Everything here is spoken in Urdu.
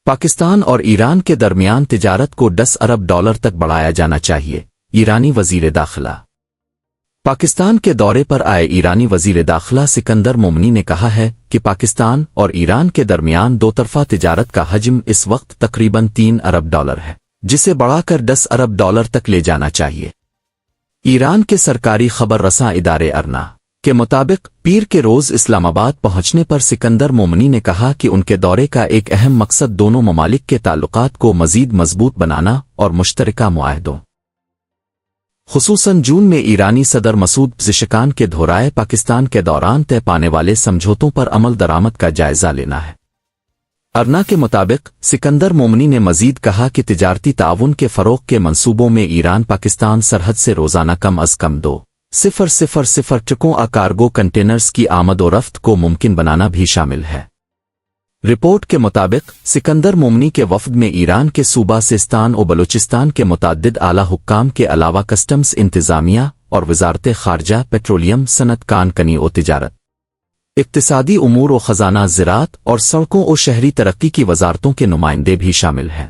پاکستان اور ایران کے درمیان تجارت کو 10 ارب ڈالر تک بڑھایا جانا چاہیے، ایرانی وزیر داخلہ۔ پاکستان کے دورے پر آئے ایرانی وزیر داخلہ سکندر مومنی نے کہا ہے کہ پاکستان اور ایران کے درمیان دو طرفہ تجارت کا حجم اس وقت تقریباً 3 ارب ڈالر ہے، جسے بڑھا کر 10 ارب ڈالر تک لے جانا چاہیے۔ ایران کے سرکاری خبر رساں ادارے ارنا کے مطابق پیر کے روز اسلام آباد پہنچنے پر سکندر مومنی نے کہا کہ ان کے دورے کا ایک اہم مقصد دونوں ممالک کے تعلقات کو مزید مضبوط بنانا اور مشترکہ معاہدوں، خصوصاً جون میں ایرانی صدر مسعود پزشکان کے دورۂ پاکستان کے دوران طے پانے والے سمجھوتوں پر عمل درآمد کا جائزہ لینا ہے۔ ارنا کے مطابق سکندر مومنی نے مزید کہا کہ تجارتی تعاون کے فروغ کے منصوبوں میں ایران پاکستان سرحد سے روزانہ کم از کم 2,000 ٹرکوں کارگو کنٹینرز کی آمد و رفت کو ممکن بنانا بھی شامل ہے۔ رپورٹ کے مطابق سکندر مومنی کے وفد میں ایران کے صوبہ سیستان و بلوچستان کے متعدد اعلیٰ حکام کے علاوہ کسٹمز انتظامیہ اور وزارت خارجہ، پیٹرولیم، صنعت، کان کنی و تجارت، اقتصادی امور و خزانہ، زراعت اور سڑکوں و شہری ترقی کی وزارتوں کے نمائندے بھی شامل ہیں۔